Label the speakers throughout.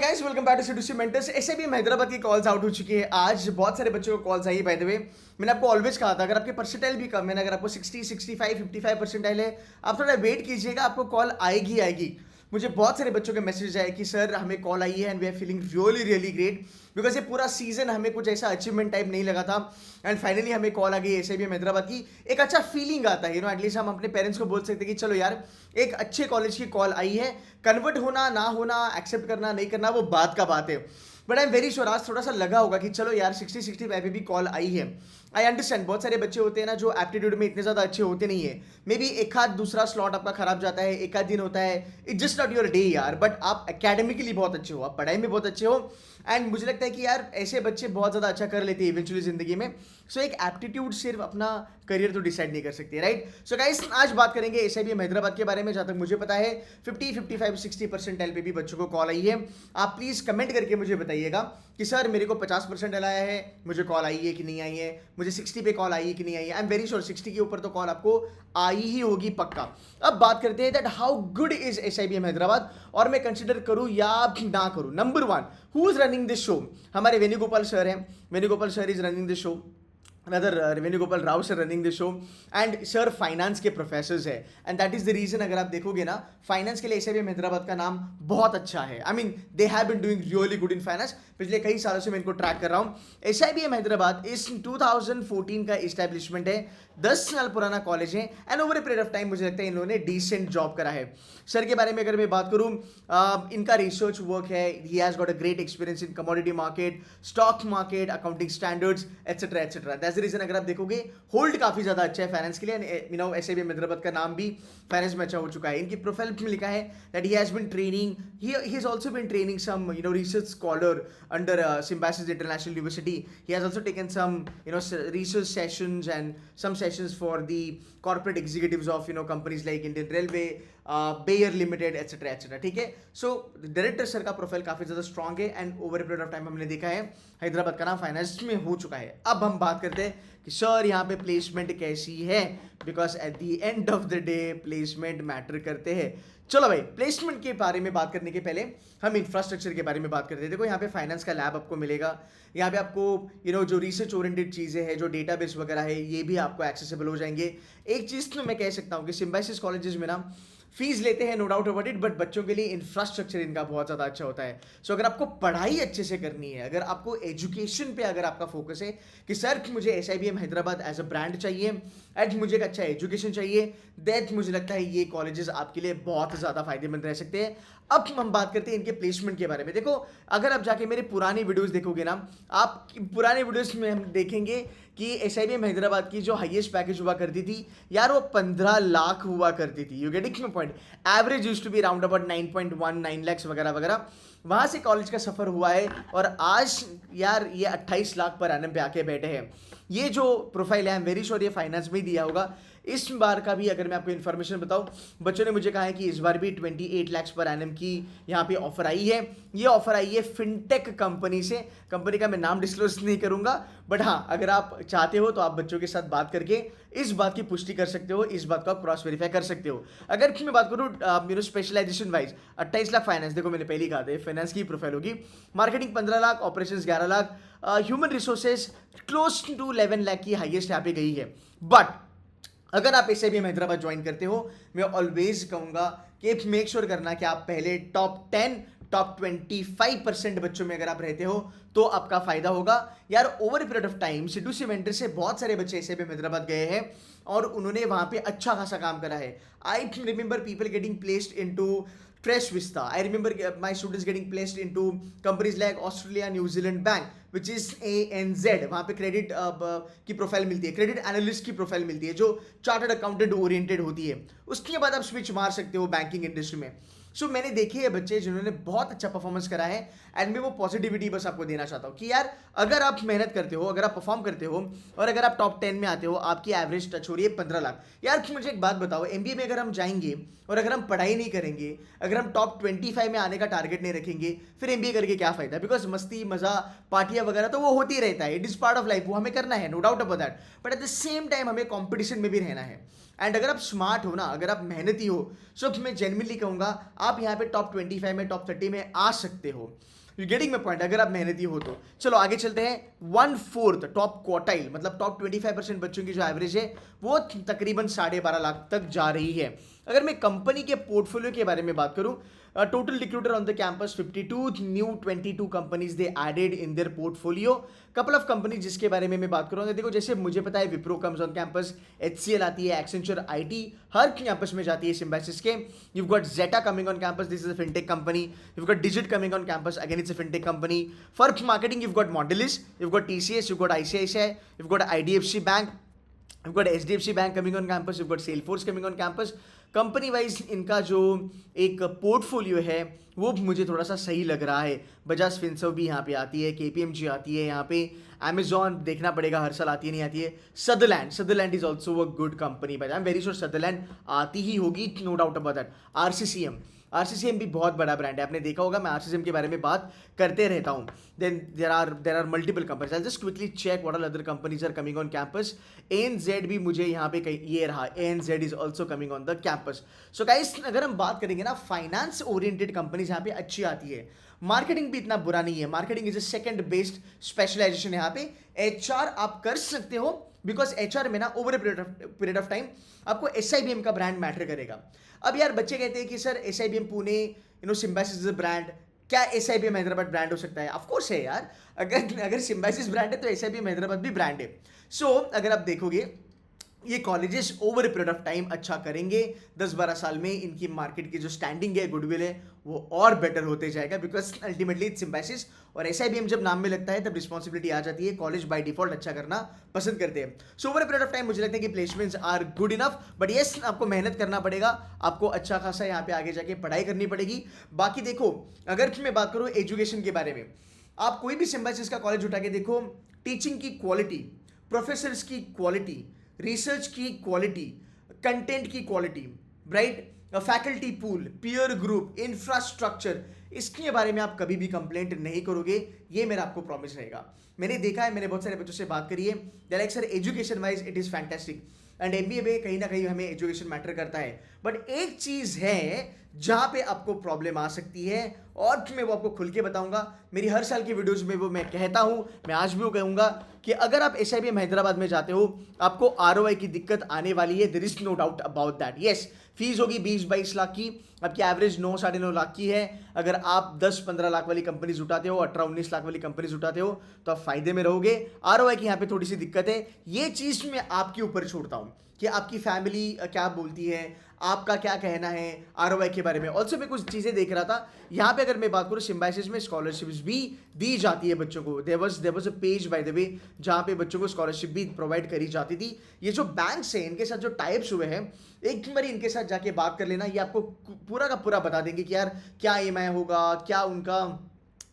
Speaker 1: Guys welcome back to CDC mentors. ऐसे भी हैदराबाद की कॉल्स आउट हो चुकी है। आज बहुत सारे बच्चों को कॉल्स आई। बाय द वे, मैंने आपको ऑलवेज कहा था, अगर आपके परसेंटाइल भी कम है ना, अगर आपको 60 65 55 परसेंटाइल है, आप थोड़ा वेट कीजिएगा, आपको कॉल आएगी आएगी। मुझे बहुत सारे बच्चों के मैसेज आए कि सर हमें कॉल आई है and we are feeling really really great, because ये पूरा सीजन हमें कुछ ऐसा अचीवमेंट टाइप नहीं लगा था एंड फाइनली हमें कॉल आ गई ऐसे भी हैदराबाद की। एक अच्छा फीलिंग आता है, एटलीस्ट हम अपने पेरेंट्स को बोल सकते हैं कि चलो यार, एक अच्छे कॉलेज की कॉल आई है। कन्वर्ट होना ना होना, एक्सेप्ट करना नहीं करना, वो बात का बात है। But I am very sure आज थोड़ा सा लगा होगा कि चलो यार 60-65 पे भी कॉल आई है। आई अंडरस्टैंड, बहुत सारे बच्चे होते हैं ना जो एप्टीट्यूड में इतने ज़्यादा अच्छे होते नहीं है। मे बी एक आध दूसरा स्लॉट आपका खराब जाता है, एक आध दिन होता है, it just not your day यार। बट आप एकेडमिकली बहुत अच्छे हो, आप पढ़ाई में बहुत अच्छे हो एंड मुझे लगता है कि यार ऐसे बच्चे बहुत ज़्यादा अच्छा कर लेते हैं इवेंचुअली ज़िंदगी में। सो एक एप्टीट्यूड सिर्फ अपना करियर तो डिसाइड नहीं कर सकती, राइट। सो गाइस आज बात करेंगे एसआईबीएम हैदराबाद के बारे में। जहाँ तक मुझे पता है 50 55 60 परसेंटाइल पे भी बच्चों को कॉल आई है। आप प्लीज़ कमेंट करके मुझे बताइएगा कि सर मेरे को 50 परसेंटाइल आया है, मुझे कॉल आई है कि नहीं आई है, मुझे 60 पे कॉल आई है कि नहीं आई है। आई एम वेरी श्योर 60 के ऊपर तो कॉल आपको आई ही होगी पक्का। अब बात करते हैं that how good is SIBM Hyderabad, और मैं कंसिडर करूं या ना करूं। Number one, who is running this show? हमारे वेणुगोपाल सर हैं। Venugopal sir is running this show, another Venugopal Rao sir running the show and sir finance के प्रोफेसर्स है and that is the reason. अगर आप देखोगे ना, फाइनेंस के लिए एसआईबीएम हैदराबाद का नाम बहुत अच्छा है। I mean they have been doing really good in finance. पिछले कई सालों से मैं इनको ट्रैक कर रहा हूँ। एसआईबीएम हैदराबाद इस 2014 का इस्टेब्लिशमेंट है, 10 साल पुराना कॉलेज है and over a period of time मुझे लगता है इन लोगों ने डिसेंट जॉब करा है। सर के बारे में अगर मैं बात करूँ, इनका रिसर्च वर्क है, he has got a great experience in commodity market, stock market, accounting standards etcetera etcetera. That's the reason अगर आप देखोगे होल्ड काफी ज्यादा अच्छा है फाइनेंस के लिए। एसआईबीएम हैदराबाद का नाम भी फाइनेंस में अच्छा हो चुका है। इनकी प्रोफाइल में लिखा है that he has been training, he has also been training some research scholar under Symbiosis International University. He has also taken some research sessions and some sessions for the corporate executives of companies like Indian Railway, Bayer Limited, etc etc। ठीक है। So director sir का profile काफी ज्यादा strong है and over a period of time हमने देखा है हैदराबाद का नाम फाइनेंस में हो चुका है। अब हम बात करते हैं कि सर यहाँ पे प्लेसमेंट कैसी है, because at the end of the day placement matter करते हैं। चलो भाई, प्लेसमेंट के बारे में बात करने के पहले हम इंफ्रास्ट्रक्चर के बारे में बात करते हैं। देखो यहाँ पे फाइनेंस का लैब आपको मिलेगा, यहाँ पे आपको जो रिसर्च ओरिएंटेड चीज़ें हैं, जो डेटाबेस वगैरह है, ये भी आपको एक्सेसिबल हो जाएंगे। एक चीज़ तो मैं कह सकता हूँ कि सिम्बायोसिस कॉलेजेस में ना फीस लेते हैं, no doubt about it, but बच्चों के लिए इंफ्रास्ट्रक्चर इनका बहुत ज़्यादा अच्छा होता है। सो अगर आपको पढ़ाई अच्छे से करनी है, अगर आपको एजुकेशन पे अगर आपका फोकस है कि सर मुझे SIBM Hyderabad as a brand चाहिए एंड मुझे एक अच्छा एजुकेशन चाहिए, दैट मुझे लगता है ये कॉलेजेस आपके लिए बहुत ज़्यादा फायदेमंद रह सकते हैं। अब हम बात करते हैं इनके प्लेसमेंट के बारे में। देखो, अगर आप जाके मेरे पुरानी वीडियोस देखोगे ना, आप पुराने वीडियोस में हम देखेंगे कि एसआईबीएम हैदराबाद की जो हाईएस्ट पैकेज हुआ करती थी यार, वो 15 लाख हुआ करती थी। You getting my point? Average used to be round about 9.19 lakh वगैरह वगैरह। वहां से कॉलेज का सफर हुआ है और आज यार ये 28 लाख पर एनम पे आके बैठे हैं। ये जो प्रोफाइल है, आई एम वेरी श्योर ये फाइनेंस में ही दिया होगा। इस बार का भी अगर मैं आपको इन्फॉर्मेशन बताऊं, बच्चों ने मुझे कहा है कि इस बार भी 28 लाख पर एनम की यहाँ पे ऑफर आई है। ये ऑफर आई है फिनटेक कंपनी से। कंपनी का मैं नाम डिस्क्लोज नहीं करूंगा, बट हाँ, अगर आप चाहते हो तो आप बच्चों के साथ बात करके इस बात की पुष्टि कर सकते हो, इस बात को आप क्रॉस वेरीफाई कर सकते हो। अगर मैं बात करूँ स्पेशलाइजेशन वाइज, 28 लाख फाइनेंस, देखो मैंने पहले ही कहा था फाइनेंस की प्रोफाइल होगी। Marketing 15 lakh, operations 11 lakh, human resources close to 11 lakh की हाईएस्ट यहाँ पे गई है। बट अगर आप एसआईबीएम हैदराबाद ज्वाइन करते हो, मैं ऑलवेज कहूंगा कि मेक श्योर करना कि आप पहले टॉप 10 टॉप 25% बच्चों में अगर आप रहते हो तो आपका फायदा होगा यार। Over period of time CDC mentor से बहुत सारे बच्चे एसआईबीएम हैदराबाद गए हैं और उन्होंने वहां पे अच्छा खासा काम करा है। I remember people getting placed into Fresh Vista. I remember my students getting placed into companies like Australia New Zealand Bank, which is ANZ. वहाँ पे क्रेडिट की प्रोफाइल मिलती है, क्रेडिट एनालिस्ट की प्रोफाइल मिलती है जो चार्टर्ड अकाउंटेंट ओरिएंटेड होती है। उसके बाद आप स्विच मार सकते हो बैंकिंग इंडस्ट्री में। सो मैंने देखे हैं बच्चे जिन्होंने बहुत अच्छा परफॉर्मेंस करा है एंड मैं वो पॉजिटिविटी बस आपको देना चाहता हूँ कि यार अगर आप मेहनत करते हो, अगर आप परफॉर्म करते हो और अगर आप टॉप 10 में आते हो, आपकी एवरेज टच हो रही है 15 लाख। यार मुझे एक बात बताओ, एमबीए में अगर हम जाएंगे और अगर हम पढ़ाई नहीं करेंगे, अगर हम टॉप 25 में आने का टारगेट नहीं रखेंगे, फिर एमबीए करके क्या फायदा? बिकॉज मस्ती मजा पार्टियां वगैरह तो वो होती रहता है, it is part of life, वो हमें करना है, no doubt about that. But at the same time हमें कॉम्पिटिशन में भी रहना है। एंड अगर आप स्मार्ट हो ना, अगर आप मेहनती हो, सो मैं जेन्युइनली कहूंगा आप यहाँ पे टॉप 25 में, टॉप 30 में आ सकते हो। यू गेटिंग माई पॉइंट, अगर आप मेहनती हो तो। चलो आगे चलते हैं। 1/4 टॉप क्वार्टाइल, मतलब टॉप 25% बच्चों की जो एवरेज है वो तकरीबन 12.5 लाख तक जा रही है। अगर मैं कंपनी के पोर्टफोलियो के बारे में बात करूं, total recruiter on the campus 52 new 22 companies they added in their portfolio। couple of companies जिसके बारे में मैं बात करूँगा, देखो जैसे मुझे पता है Wipro comes on campus, HCL आती है, एक्सेंचर IT हर कैंपस में जाती है सिम्बायसिस के। You got Zeta coming on campus, this is a fintech company. You got Digit coming on campus, again it's a fintech company. For marketing you got Mondelez, you got TCS, you got ICICI, you got IDFC bank, you've got HDFC Bank coming on campus, you've got Salesforce coming on campus। Company wise इनका जो एक portfolio है वो मुझे थोड़ा सा सही लग रहा है। बजाज फिनसर्व भी यहाँ पे आती है, KPMG आती है यहाँ पे, Amazon देखना पड़ेगा हर साल आती है नहीं आती है। Sutherland is also a good company, but I am very sure Sutherland आती ही होगी, नो डाउट अबाउट दैट। आरसीसीएम भी बहुत बड़ा ब्रांड है, आपने देखा होगा मैं आरसीसीएम के बारे में बात करते रहता हूँ। Then there are multiple companies, I just quickly check what are other companies are coming on campus. ANZ भी मुझे यहाँ पे ये रहा, ANZ is also coming on the campus. So guys अगर हम बात करेंगे ना, फाइनेंस ओरिएंटेड कंपनीज यहाँ पे अच्छी आती है। मार्केटिंग भी इतना बुरा नहीं है, marketing is a second based specialization यहाँ पे। HR आप कर सकते हो, बिकॉज HR में ना over a period of time आपको SIBM का ब्रांड मैटर करेगा। अब यार बच्चे कहते हैं कि sir SIBM Pune, Symbiosis is a brand, क्या SIBM हैदराबाद ब्रांड हो सकता है? ऑफकोर्स है यार, अगर सिम्बायसिस ब्रांड है तो SIBM हैदराबाद भी ब्रांड है। सो अगर आप देखोगे ये colleges over a period of time अच्छा करेंगे, 10-12 साल में इनकी मार्केट की जो स्टैंडिंग है, गुडविल है, वो और बेटर होते जाएगा, बिकॉज अल्टीमेटली इट्स सिम्बायसिस और SIBM जब नाम में लगता है तब रिस्पॉन्सिबिलिटी आ जाती है। कॉलेज बाय डिफॉल्ट अच्छा करना पसंद करते हैं। So over a period of time मुझे लगता है कि placements are good enough, but yes आपको मेहनत करना पड़ेगा, आपको अच्छा खासा यहाँ पे आगे जाके पढ़ाई करनी पड़ेगी। बाकी देखो अगर मैं बात करूँ एजुकेशन के बारे में, आप कोई भी सिम्बायसिस का कॉलेज उठा के देखो, टीचिंग की क्वालिटी, प्रोफेसर्स की क्वालिटी, रिसर्च की क्वालिटी, कंटेंट की quality, right, faculty pool, peer group, infrastructure, इसके बारे में आप कभी भी कंप्लेंट नहीं करोगे, ये मेरा आपको प्रॉमिस रहेगा। मैंने देखा है, मैंने बहुत सारे बच्चों से बात करी है, they like sir education wise it is fantastic, and MBA में कहीं ना कहीं हमें एजुकेशन मैटर करता है, बट एक चीज है जहां पे आपको प्रॉब्लम आ सकती है, और मैं वो आपको खुल के बताऊंगा। मेरी हर साल की वीडियोस में वो मैं कहता हूं, मैं आज भी वो कहूंगा कि अगर आप SIBM हैदराबाद में जाते हो आपको ROI की दिक्कत आने वाली है, there is no doubt about that. Yes, fees होगी 20-22 लाख की, आपकी एवरेज 9-9.5 लाख की है। अगर आप 10-15 लाख वाली कंपनीज उठाते हो, 18-19 लाख वाली कंपनीज उठाते हो, तो आप फायदे में रहोगे। ROI की यहाँ पे थोड़ी सी दिक्कत है, ये चीज मैं आपके ऊपर छोड़ता हूँ कि आपकी फैमिली क्या बोलती है, आपका क्या कहना है ROI के बारे में। ऑल्सो मैं कुछ चीज़ें देख रहा था यहाँ पे, अगर मैं बात करूँ सिम्बायसिस में स्कॉलरशिप्स भी दी जाती है बच्चों को। There was a page by the way जहाँ पे बच्चों को स्कॉलरशिप भी प्रोवाइड करी जाती थी। ये जो बैंक्स हैं इनके साथ जो टाइप्स हुए हैं, एक बार इनके साथ जाके बात कर लेना, ये आपको पूरा का पूरा बता देंगे कि यार क्या EMI होगा, क्या उनका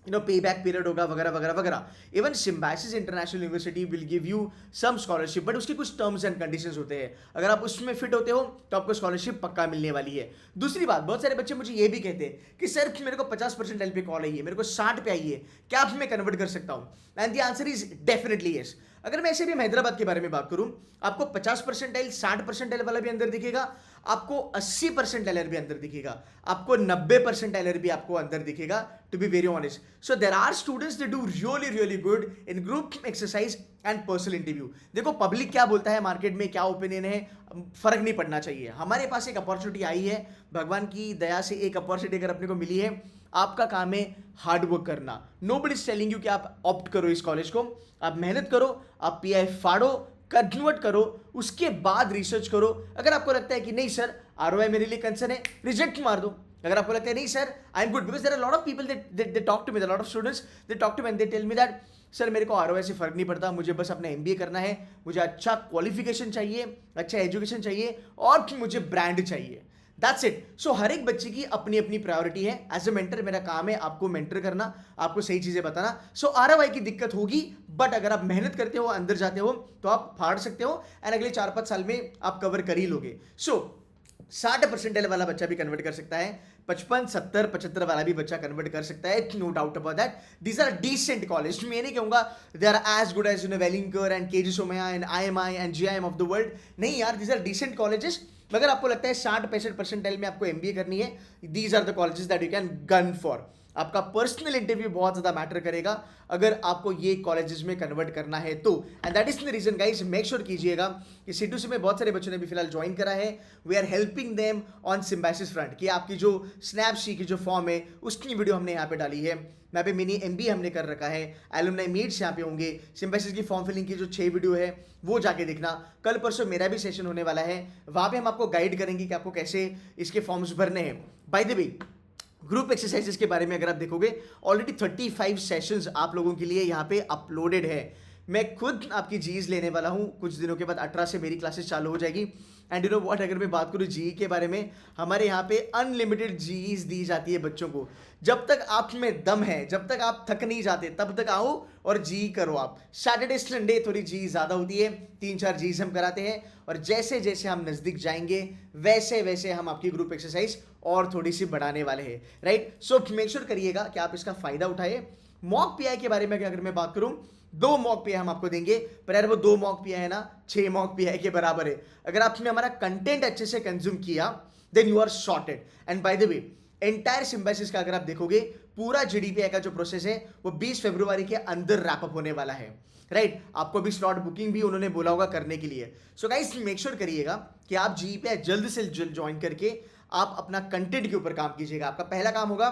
Speaker 1: पे बैक पीरियड होगा, वगैरह वगैरह वगैरह। Even Symbiosis International University will give you some scholarship, but उसके कुछ टर्म्स एंड कंडीशंस होते हैं, अगर आप उसमें फिट होते हो तो आपको स्कॉलरशिप पक्का मिलने वाली है। दूसरी बात, बहुत सारे बच्चे मुझे ये भी कहते हैं कि सर मेरे को 50% LP कॉल आई है, मेरे को 60 पे आई है, क्या आप मैं कन्वर्ट कर सकता हूँ? And the answer is definitely yes. अगर मैं ऐसे भी हैदराबाद के बारे में बात करूं, आपको 50% 60% वाला भी अंदर दिखेगा, आपको 80% भी अंदर दिखेगा, आपको 90% भी आपको अंदर दिखेगा, to be very honest. So there are students they do really good in group exercise and personal interview. देखो पब्लिक क्या बोलता है, मार्केट में क्या ओपिनियन है, फर्क नहीं पड़ना चाहिए। हमारे पास एक अपॉर्चुनिटी आई है, भगवान की दया से एक अपॉर्चुनिटी अगर अपने को मिली है, आपका काम है हार्ड वर्क करना। नोबडी इज टेलिंग यू कि आप ऑप्ट करो इस कॉलेज को, आप मेहनत करो, आप PI फाड़ो, कन्वर्ट करो, उसके बाद रिसर्च करो। अगर आपको लगता है कि नहीं सर ROI मेरे लिए कंसर्न है, रिजेक्ट मार दो। अगर आपको लगता है नहीं sir I am good, because there are lot of people they talk to me, lot of students they talk to me and they tell me that sir मेरे को ROI से फर्क नहीं पड़ता, मुझे बस अपना MBA करना है, मुझे अच्छा क्वालिफिकेशन चाहिए, अच्छा एजुकेशन चाहिए, और मुझे ब्रांड चाहिए, दैट्स इट। सो हर एक बच्चे की अपनी अपनी प्रायोरिटी है। एज ए मेंटर मेरा काम है आपको मेंटर करना, आपको सही चीजें बताना। सो ROI की दिक्कत होगी, बट अगर आप मेहनत करते हो, अंदर जाते हो, तो आप फाड़ सकते हो, एंड अगले 4-5 साल में आप कवर कर ही लोगे। सो 60% वाला बच्चा भी कन्वर्ट कर सकता है, 55 70 75 वाला भी बच्चा कन्वर्ट कर सकता है, no doubt about that. These are decent college. मैं नहीं कहूंगा they are as good as Welingkar and KJ Somaiya and IMI and GIM of the world. नहीं यार, दीज आर डिसेंट कॉलेजेस. अगर आपको लगता है 60-65% में आपको MBA करनी है, these are the colleges that you can gun for. आपका पर्सनल इंटरव्यू बहुत ज़्यादा मैटर करेगा अगर आपको ये कॉलेजेस में कन्वर्ट करना है तो. And that is the reason guys, make sure कीजिएगा कि C2C में बहुत सारे बच्चों ने भी फिलहाल ज्वाइन करा है. We are helping them on Symbiosis front, कि आपकी जो स्नैपसी की जो फॉर्म है उसकी वीडियो हमने यहाँ पे डाली है. यहाँ पे मिनी MBA हमने कर रखा है, एलुमनाई मीट्स यहाँ पे होंगे, सिम्बाइसिस की फॉर्म फिलिंग की जो 6 वीडियो है वो जाके देखना. कल परसों मेरा भी सेशन होने वाला है, वहाँ पे हम आपको गाइड करेंगे कि आपको कैसे इसके फॉर्म्स भरने हैं. Bye the way, group exercises के बारे में अगर आप देखोगे, ऑलरेडी 35 सेशंस आप लोगों के लिए यहाँ पे अपलोडेड है. मैं खुद आपकी जीज लेने वाला हूँ कुछ दिनों के बाद. 18 से मेरी क्लासेस चालू हो जाएगी. एंड यू नो व्हाट, अगर मैं बात करूँ GE के बारे में, हमारे यहाँ पे अनलिमिटेड जीज दी जाती है बच्चों को. जब तक आप में दम है, जब तक आप थक नहीं जाते, तब तक आओ और GE करो. आप सैटरडे संडे थोड़ी GE ज़्यादा होती है, 3-4 जीज हम कराते हैं. और जैसे जैसे हम नज़दीक जाएंगे वैसे वैसे हम आपकी ग्रुप एक्सरसाइज और थोड़ी सी बढ़ाने वाले हैं, राइट. सो मेक श्योर करिएगा कि आप इसका फायदा उठाए. मॉक PI के बारे में अगर मैं बात करूं, 2 मॉक PI हम आपको देंगे, पर यार वो 2 मॉक PI है ना 6 मॉक PI के बराबर है. अगर आपने हमारा कंटेंट अच्छे से कंज्यूम किया then you are sorted. And by the way, entire Symbiosis का अगर आप देखोगे, पूरा GDPI का जो प्रोसेस है वो 20 फरवरी के अंदर रैपअप होने वाला है, राइट. आपको भी स्लॉट बुकिंग भी उन्होंने बोला होगा करने के लिए. सो गाइस, मेक श्योर करिएगा कि आप GPI जल्द से जल्द ज्वाइन करके आप अपना कंटेंट के ऊपर काम कीजिएगा. आपका पहला काम होगा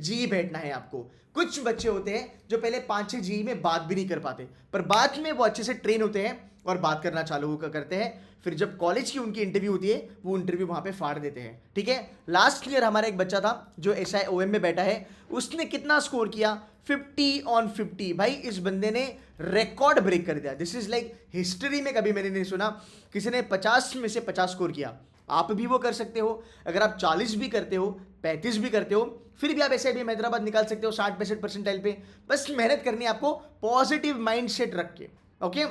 Speaker 1: GE बैठना है आपको. कुछ बच्चे होते हैं जो पहले 5-6 GE में बात भी नहीं कर पाते, पर बाद में वो अच्छे से ट्रेन होते हैं और बात करना चालू करते हैं. फिर जब कॉलेज की उनकी इंटरव्यू होती है, वो इंटरव्यू वहां पे फाड़ देते हैं, ठीक है. लास्ट ईयर हमारा एक बच्चा था जो SIOM में बैठा है, उसने कितना स्कोर किया? 50 on 50. भाई, इस बंदे ने रिकॉर्ड ब्रेक कर दिया. दिस इज लाइक हिस्ट्री में कभी मैंने नहीं सुना किसी ने 50 में से 50 स्कोर किया. आप भी वो कर सकते हो. अगर आप 40 भी करते हो, 35 भी करते हो, फिर भी आप SIBM हैदराबाद निकाल सकते हो 60-65% पे. बस मेहनत करनी है आपको, पॉजिटिव माइंड सेट रख के, ओके.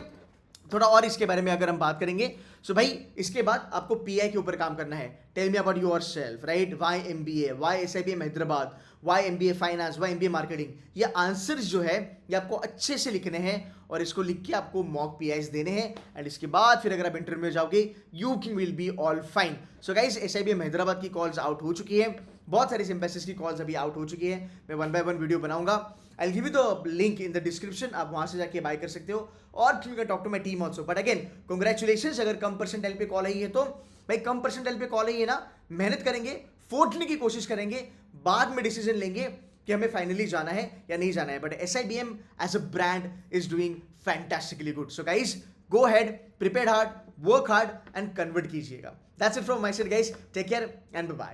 Speaker 1: थोड़ा और इसके बारे में अगर हम बात करेंगे, सो भाई इसके बाद आपको PI के ऊपर काम करना है. Tell me about yourself, right. Why MBA, why SIBM Hyderabad, why MBA finance, why MBA marketing. ये आंसर्स जो है ये आपको अच्छे से लिखने हैं और इसको लिख के आपको मॉक PIs देने हैं. एंड इसके बाद फिर अगर आप इंटरव्यू में जाओगे, you will be all fine. So guys, SIBM Hyderabad की कॉल्स आउट हो चुकी है, बहुत सारी सिम्बाइसिस की कॉल्स अभी आउट हो चुकी है. मैं 1 by 1 वीडियो बनाऊंगा. I give you the link in the description, आप वहां से जाके बाय कर सकते हो. और you can talk to my team also. But again, congratulations, अगर कम परसेंटाइल पे कॉल आई है तो. भाई, कम परसेंटाइल पे कॉल आई है ना, मेहनत करेंगे, फोड़ने की कोशिश करेंगे, बाद में डिसीजन लेंगे कि हमें फाइनली जाना है या नहीं जाना है. But SIBM as a brand is doing fantastically good. So guys, go head, prepare hard, work hard and convert कीजिएगा. That's it from my side guys. Take care and bye.